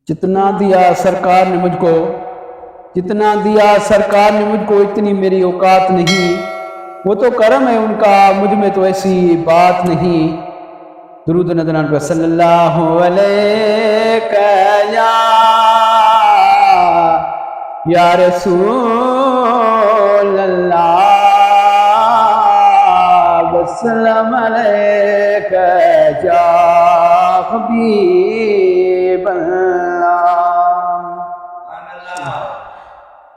जितना दिया सरकार ने मुझको, जितना दिया सरकार ने मुझको, इतनी मेरी औकात नहीं। वो तो करम है उनका, मुझ में तो ऐसी बात नहीं। दुरूद नदनान पे सल्लल्लाहु अलैहि या रसूल अल्लाह, वस्सलाम अलैका या हबीब अल्लाह।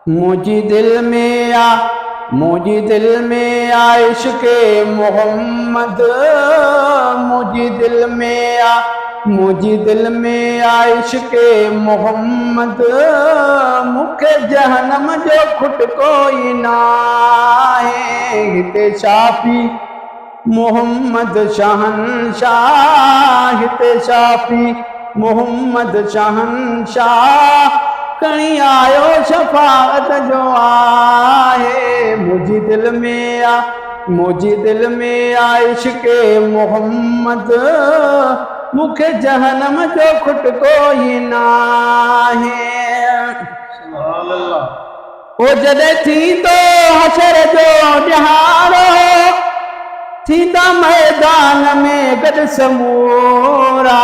मुझे दिल में आ इश्क़े मोहम्मद, मुझे दिल में आ इश्क़े मोहम्मद। मुखे जहन्नम जो खुट कोई ना है, हिते शाफी मोहम्मद शहंशाह, हिते शाफी मोहम्मद शहंशाह। कणी आयो शफाअत जो आहे, मुझे दिल में आ इश्क़े मोहम्मद। मुखे जहन्नम जो खुट कोई ना है। ओ जॾहिं थींदो हशर जो ॾिहाड़ो, थींदा मैदान में गॾु समूरा।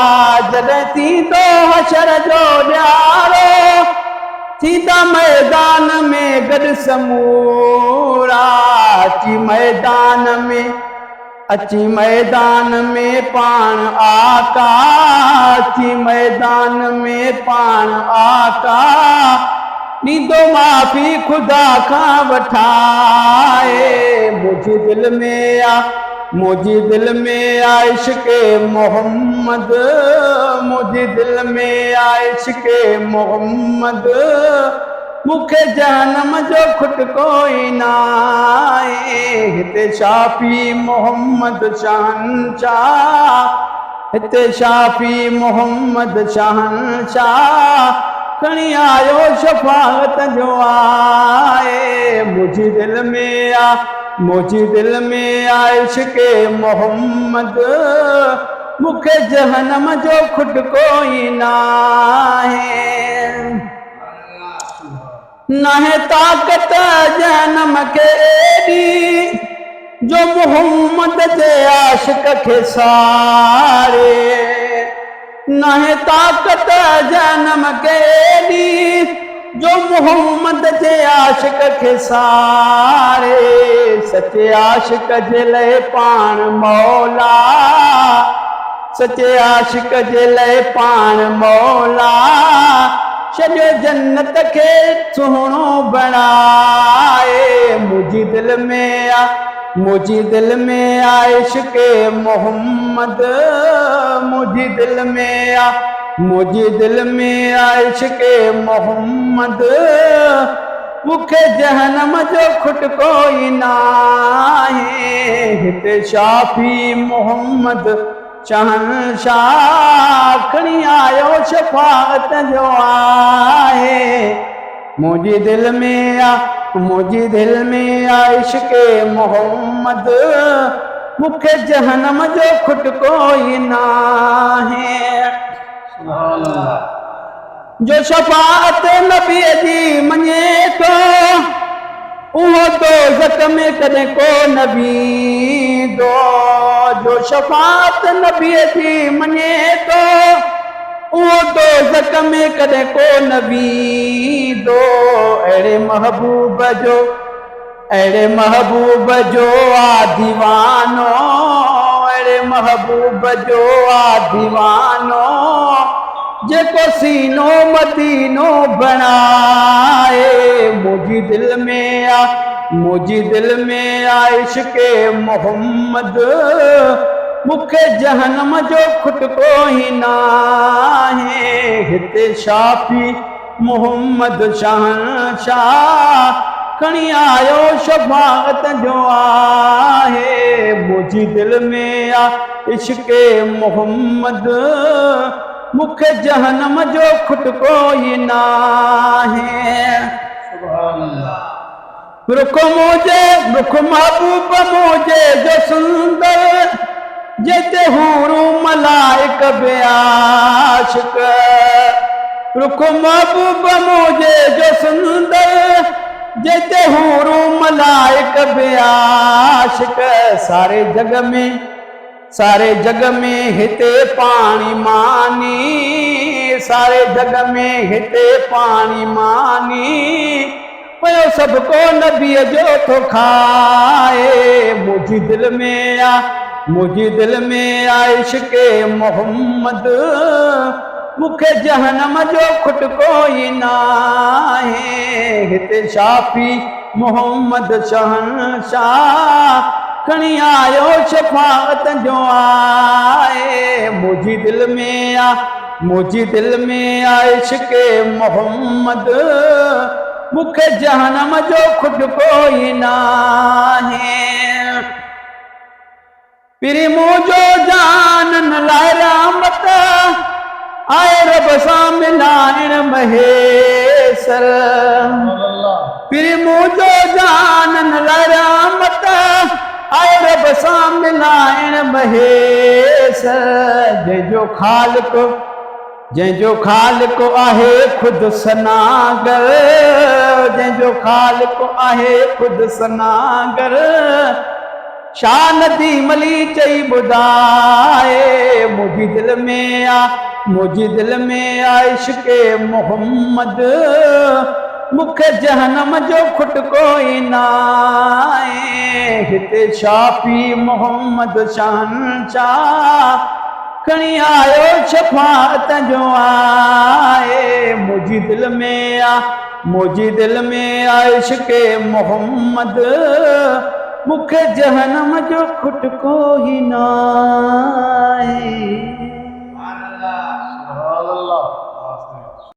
जॾहिं थींदो हशर जो ॾिहाड़ो, थींदा मैदान में गॾु समूरा। अची मैदान में पाण आका, अची मैदान में पाण आका। ॾींदो माफ़ी खुदा खां वठाए, मुझे दिल में आ इश्क़े मोहम्मद, मुझे दिल में आ इश्क़े मोहम्मद। मुखे जहन्नम जो खुट कोई ना है, हिते शाफी मोहम्मद शहंशाह, हिते शाफी मोहम्मद शहंशाह। खणी आयो शफाअत जो आहे, मुझे दिल में आ इश्क़े मोहम्मद। मुखे जहन्नम जो खुट कोई ना है ताकत जहन्नम के एडी, जो मोहम्मद जे आशिक खे सारे। न है ताकत जहन्नम के एडी, जो मोहम्मद जे आशिक खे सारे। सचे आशिक जे लाइ पाण मौला, सचे आशिक जे लाइ पाण मौला। सॼो जन्नत खे सुहिणो बणाए, मुझे दिल में आ इश्क़े मोहम्मद, मुझे दिल में आ इश्क़े मोहम्मद। मुखे जहन्नम जो खुट कोई ना है, हिते शाफी मोहम्मद शहंशाह। खणी आयो शफाअत जो आहे, मुझे दिल में आ इश्क़े मोहम्मद। मुखे जहन्नम जो खुट कोई ना है। जो शफाअत नबी जी मञे तो, उहो दोज़ख में कदें को न बींदो। जो शफाअत नबी जी मञे तो, उहो दोज़ख में कदें को न बींदो। अहिड़े महबूब जो आ दीवानो, अहिड़े महबूब जो आ दीवानो। जेको सीनो मदीनो बणाए, मुझे दिल में आ इश्क़े मोहम्मद। मुखे जहन्नम जो खुट कोई ना है, हिते शाफी मोहम्मद शहंशाह। खणी आयो शफाअत जो आहे, मुझे दिल में आ इश्क़े मोहम्मद। मुखे जहन्नम जो खुट कोई ना है। रुख महबूब मुझे जो सुंदर, जेते हूरू मलाइक बे आशिक। रुख महबूब मुझे जो सुंदर जैते हूरू मलाइक ब्याशिक सारे जग में हिते पानी मानी, सारे जग में हिते पानी मानी। पयो सबको नबी जो तो खाए, मुझी दिल में आ इश्क़े मोहम्मद, मुखे जहनम जो खुट कोई नाहे। हिते शाफी मोहम्मद शहनशाह खणी आयो शफाअत जो आए। मुझी दिल में आ इश्क़े मोहम्मद, मुखे जहनम जो खुट कोई नाहे। पिरी मुझो जानन लाइ रहमत आए रब सां मिलाइण महेसर। पिरी मुझो जानन लाइ रहमत आए रब सां मिलाइण महेसर। जंहिंजो ख़ालिक आहे खुद सनागर, जंहिंजो ख़ालिक आहे खुद सनागर। शाह नदीम अली चई ॿुधाए, मुझी दिल में आ इश्क़े मोहम्मद, मुखे जहनम जो खुट कोई नाहे। हिते शाफी मोहम्मद शहनशाह खणी आयो शफाअत जो आए। मुझी दिल में आ इश्क़े मोहम्मद, मुखे जहनम जो खुट कोई नाहे।